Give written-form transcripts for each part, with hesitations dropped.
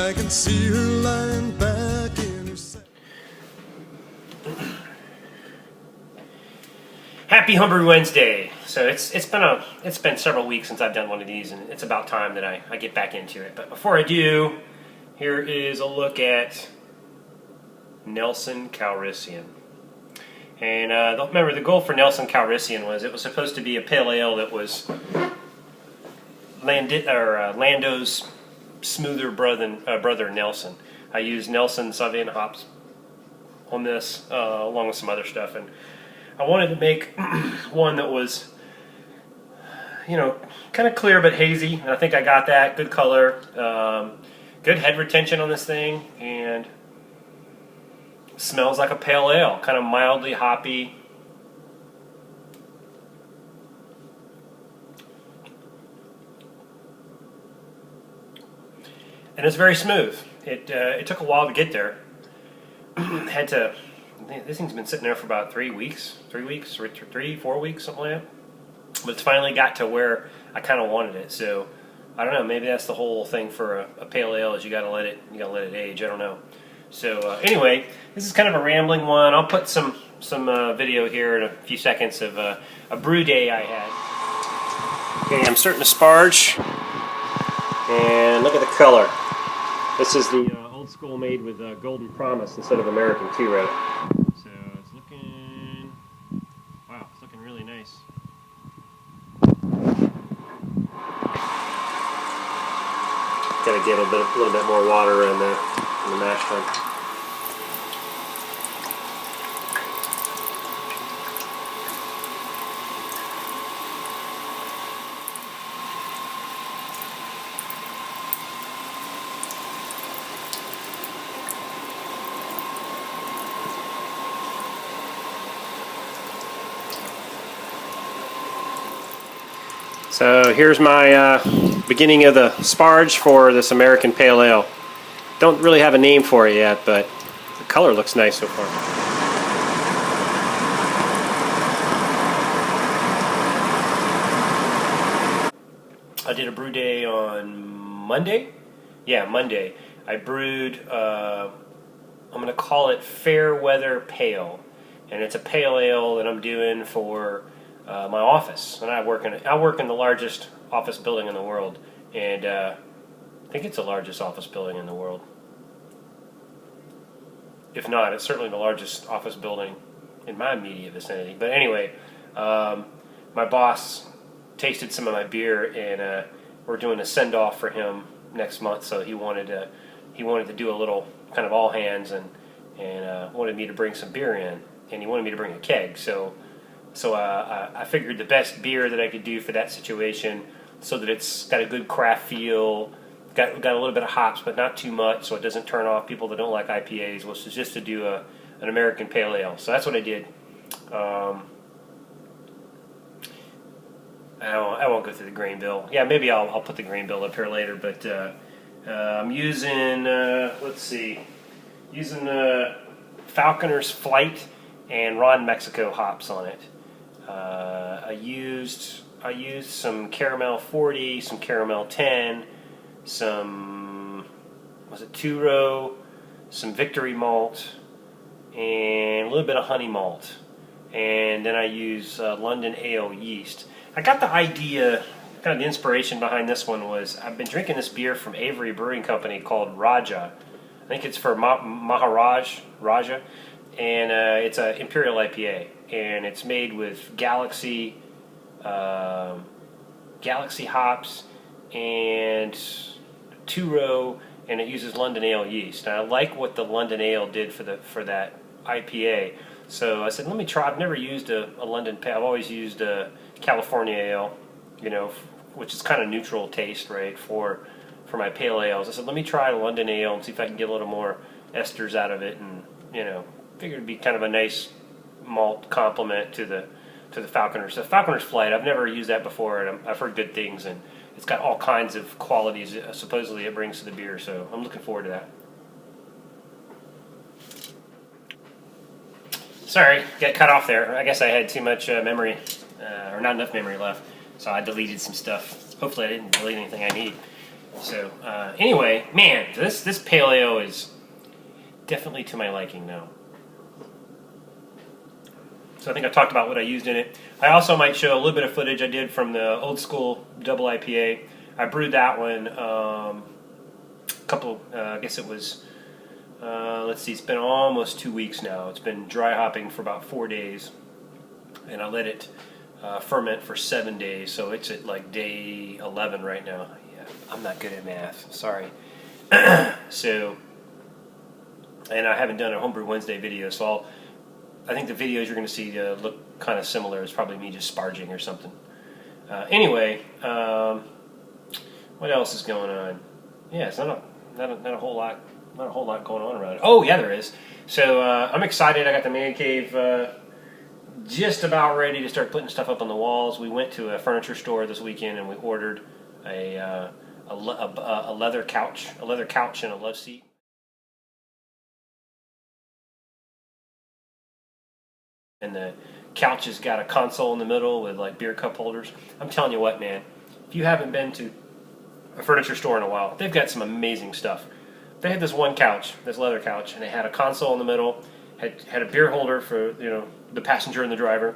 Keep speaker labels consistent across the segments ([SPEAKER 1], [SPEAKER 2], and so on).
[SPEAKER 1] I can see her lying back in her sack.
[SPEAKER 2] Happy Homebrew Wednesday. So it's been several weeks since I've done one of these, and it's about time that I get back into it. But before I do, here is a look at Nelson Calrissian. And remember, the goal for Nelson Calrissian was it was supposed to be a pale ale that was Lando's smoother brother Nelson. I used Nelson Sauvignon hops on this, along with some other stuff, and I wanted to make one that was, kind of clear but hazy, and I think I got that. Good color, good head retention on this thing, and smells like a pale ale, kind of mildly hoppy. And it's very smooth. It took a while to get there. This thing's been sitting there for about 3 weeks, 4 weeks, something like that. But it's finally got to where I kind of wanted it. So I don't know. Maybe that's the whole thing for a pale ale is you got to let it age. I don't know. So anyway, this is kind of a rambling one. I'll put some video here in a few seconds of a brew day I had. Okay, I'm starting to sparge, and look at the color. This is the old school made with Golden Promise instead of American Two Row. So it's looking, wow, it's looking really nice. Got to get a little bit more water in the mash tun. So here's my beginning of the sparge for this American Pale Ale. Don't really have a name for it yet, but the color looks nice so far. I did a brew day on Monday. Yeah, Monday. I brewed, I'm going to call it Fairweather Pale. And it's a pale ale that I'm doing for my office, and I work in the largest office building in the world, and I think it's the largest office building in the world. If not, it's certainly the largest office building in my immediate vicinity. But anyway, my boss tasted some of my beer, and we're doing a send off for him next month. So he wanted to do a little kind of all hands, and wanted me to bring some beer in, and he wanted me to bring a keg. So I figured the best beer that I could do for that situation, so that it's got a good craft feel, got a little bit of hops, but not too much, so it doesn't turn off people that don't like IPAs, was just to do an American Pale Ale. So that's what I did. I won't go through the grain bill. Yeah, maybe I'll put the grain bill up here later, but I'm using, Falconer's Flight and Ron Mexico hops on it. I used some Caramel 40, some Caramel 10, some Two Row, some Victory malt, and a little bit of honey malt. And then I use London Ale yeast. I got the idea, kind of the inspiration behind this one was I've been drinking this beer from Avery Brewing Company called Raja. I think it's for Raja. And it's an Imperial IPA, and it's made with Galaxy hops and Two Row, and it uses London Ale yeast. And I like what the London Ale did for that IPA. So I said, let me try. I've never used a London Pale. I've always used a California Ale, which is kind of neutral taste, right, for my pale ales. I said, let me try a London Ale and see if I can get a little more esters out of it, and figured it'd be kind of a nice malt complement to the Falconer. So Falconer's Flight, I've never used that before, and I've heard good things, and it's got all kinds of qualities supposedly it brings to the beer, so I'm looking forward to that. Sorry, got cut off there. I guess I had too much memory, or not enough memory left, so I deleted some stuff. Hopefully I didn't delete anything I need. So anyway, man, this pale ale is definitely to my liking now. So I think I talked about what I used in it. I also might show a little bit of footage I did from the old school double IPA. I brewed that one I guess it was, let's see, it's been almost 2 weeks now. It's been dry hopping for about 4 days. And I let it ferment for 7 days. So it's at like day 11 right now. Yeah, I'm not good at math. Sorry. So, and I haven't done a Homebrew Wednesday video, so I think the videos you're going to see look kind of similar. It's probably me just sparging or something. Anyway, what else is going on? Yeah, it's not a whole lot going on around it. Oh yeah, there is. So I'm excited. I got the man cave just about ready to start putting stuff up on the walls. We went to a furniture store this weekend and we ordered a leather couch, and a love seat. And the couch has got a console in the middle with like beer cup holders. I'm telling you what, man, if you haven't been to a furniture store in a while, they've got some amazing stuff. They had this one couch, this leather couch, and it had a console in the middle, had a beer holder for the passenger and the driver,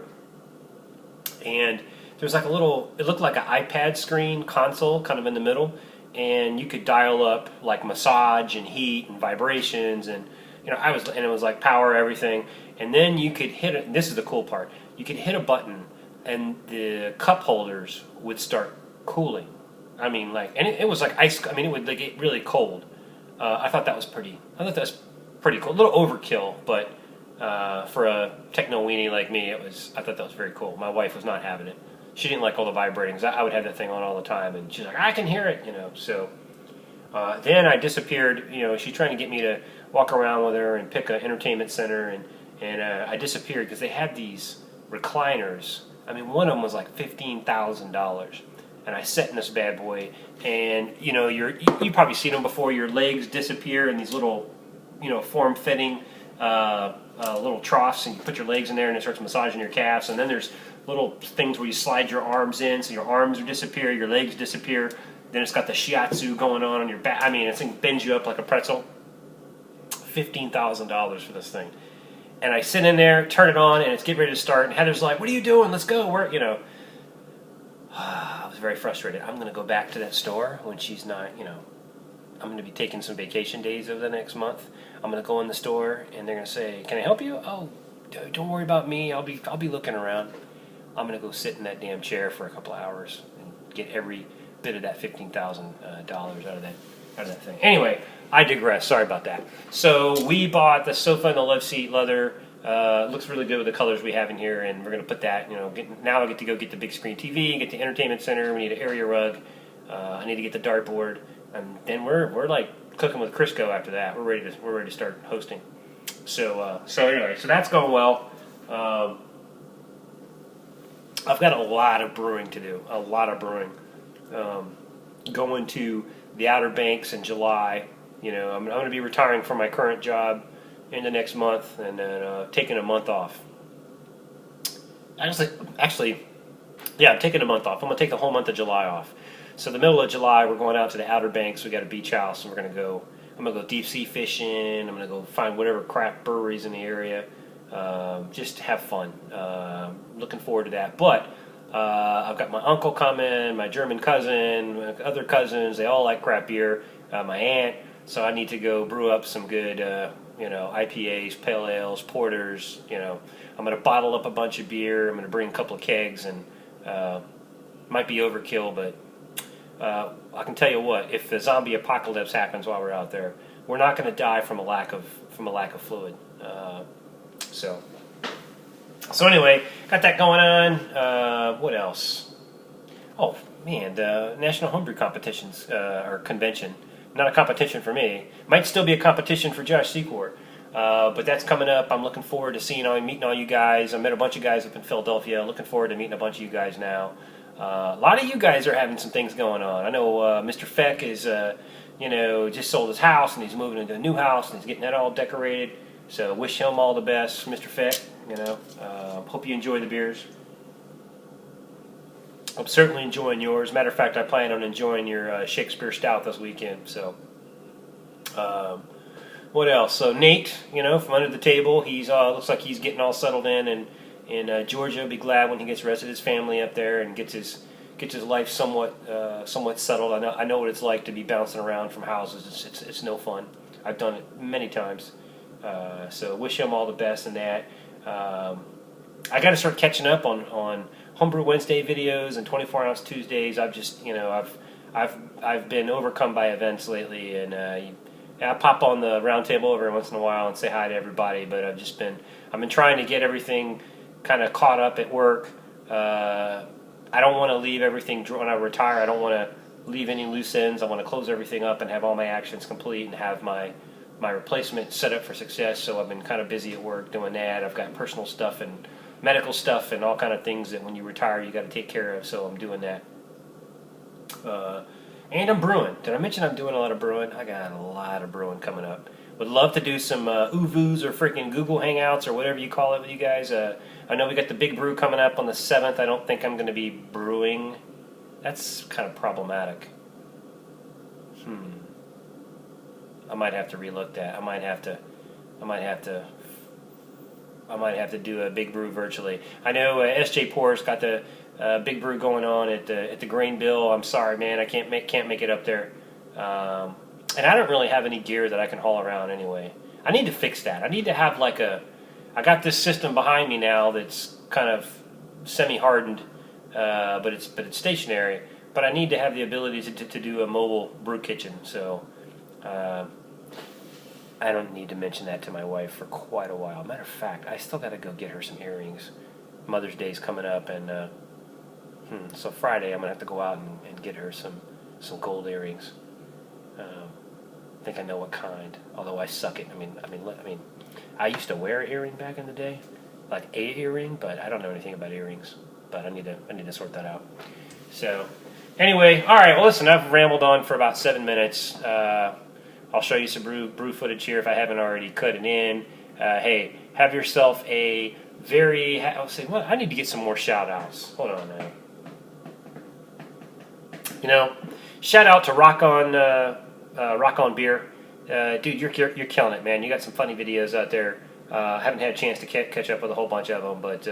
[SPEAKER 2] and there was like it looked like an iPad screen console kind of in the middle, and you could dial up like massage and heat and vibrations, and it was like power everything. And then you could hit it. This is the cool part. You could hit a button, and the cup holders would start cooling. I mean, and it was like ice. I mean, it would get really cold. I thought that was pretty cool. A little overkill, but for a techno weenie like me, I thought that was very cool. My wife was not having it. She didn't like all the vibrating. I would have that thing on all the time, and she's like, I can hear it, So then I disappeared. She's trying to get me to walk around with her and pick an entertainment center, and I disappeared because they had these recliners. I mean, one of them was like $15,000, and I sat in this bad boy, and you've probably seen them before. Your legs disappear in these little, form-fitting little troughs, and you put your legs in there, and it starts massaging your calves. And then there's little things where you slide your arms in, so your arms disappear, your legs disappear. Then it's got the shiatsu going on your back. I mean, this thing bends you up like a pretzel. $15,000 for this thing. And I sit in there, turn it on, and it's getting ready to start. And Heather's like, "What are you doing? Let's go." I was very frustrated. I'm going to go back to that store when she's not, I'm going to be taking some vacation days over the next month. I'm going to go in the store, and they're going to say, "Can I help you?" "Oh, don't worry about me. I'll be looking around." I'm going to go sit in that damn chair for a couple of hours and get every bit of that $15,000 out of that thing. Anyway, I digress. Sorry about that. So we bought the sofa and the love seat leather. Looks really good with the colors we have in here, and we're going to put that. Now I get to go get the big screen TV, get the entertainment center. We need an area rug. I need to get the dartboard, and then we're like cooking with Crisco after that. We're ready to start hosting. So anyway, so that's going well. I've got a lot of brewing to do. A lot of brewing. Going to the Outer Banks in July. I'm going to be retiring from my current job in the next month, and then taking a month off. Actually, I'm taking a month off. I'm going to take the whole month of July off. So the middle of July, we're going out to the Outer Banks. We got a beach house, and I'm going to go deep sea fishing. I'm going to go find whatever craft breweries in the area. Just to have fun. Looking forward to that. But I've got my uncle coming, my German cousin, my other cousins. They all like craft beer. My aunt. So I need to go brew up some good, IPAs, pale ales, porters. I'm going to bottle up a bunch of beer. I'm going to bring a couple of kegs, and might be overkill, but I can tell you what: if the zombie apocalypse happens while we're out there, we're not going to die from a lack of fluid. So anyway, got that going on. What else? Oh man, the National Homebrew Competitions or Convention. Not a competition for me. Might still be a competition for Josh Secor. But that's coming up. I'm looking forward to meeting all you guys. I met a bunch of guys up in Philadelphia. Looking forward to meeting a bunch of you guys now. A lot of you guys are having some things going on. I know Mr. Feck is, just sold his house, and he's moving into a new house, and he's getting that all decorated. So wish him all the best, Mr. Feck. Hope you enjoy the beers. I'm certainly enjoying yours. Matter of fact, I plan on enjoying your Shakespeare Stout this weekend. So, what else? So Nate, from under the table, he's looks like he's getting all settled in Georgia. He'll be glad when he gets the rest of his family up there and gets his life somewhat settled. I know what it's like to be bouncing around from houses. It's no fun. I've done it many times. So wish him all the best in that. I got to start catching up on Homebrew Wednesday videos and 24-ounce Tuesdays. I've just I've been overcome by events lately, and I pop on the round table every once in a while and say hi to everybody. But I've been trying to get everything kind of caught up at work. I don't want to leave everything when I retire. I don't want to leave any loose ends. I want to close everything up and have all my actions complete and have my replacement set up for success. So I've been kind of busy at work doing that. I've got personal stuff and medical stuff and all kind of things that when you retire you got to take care of. So I'm doing that. And I'm brewing. Did I mention I'm doing a lot of brewing? I got a lot of brewing coming up. Would love to do some UVUs or freaking Google Hangouts or whatever you call it with you guys. I know we got the big brew coming up on the 7th. I don't think I'm going to be brewing. That's kind of problematic. I might have to relook that. I might have to do a big brew virtually. I know SJ Poor's got the big brew going on at the Grain Bill. I'm sorry, man. I can't make it up there. And I don't really have any gear that I can haul around anyway. I need to fix that. I need to have I got this system behind me now that's kind of semi-hardened, but it's stationary. But I need to have the ability to do a mobile brew kitchen. So I don't need to mention that to my wife for quite a while. Matter of fact, I still got to go get her some earrings. Mother's Day's coming up, and so Friday I'm gonna have to go out and get her some gold earrings. I think I know what kind, although I suck at. I mean, I used to wear an earring back in the day, like a earring, but I don't know anything about earrings. But I need to sort that out. So, anyway, all right. Well, listen, I've rambled on for about 7 minutes. I'll show you some brew footage here if I haven't already cut it in. Hey, have yourself a very. I'll say, well, I need to get some more shout outs. Hold on now. Shout out to Rock On Beer. Dude, you're killing it, man. You got some funny videos out there. Haven't had a chance to catch up with a whole bunch of them, but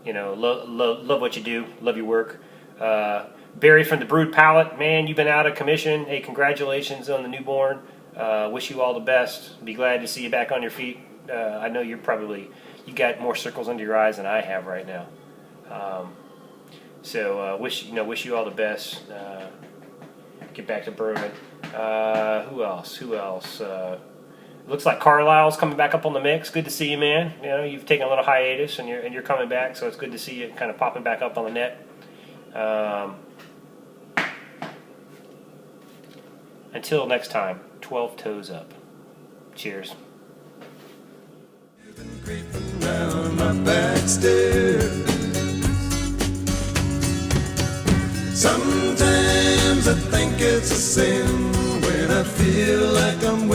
[SPEAKER 2] love what you do. Love your work. Barry from the Brewed Palate, man, you've been out of commission. Hey, congratulations on the newborn. Wish you all the best. Be glad to see you back on your feet. I know you got more circles under your eyes than I have right now. So wish you all the best. Get back to brewing. Who else? Looks like Carlisle's coming back up on the mix. Good to see you, man. You've taken a little hiatus and you're coming back, so it's good to see you kind of popping back up on the net. Until next time, 12 toes up. Cheers.
[SPEAKER 1] Creeping down my back stairs. Sometimes I think it's a sin when I feel like I'm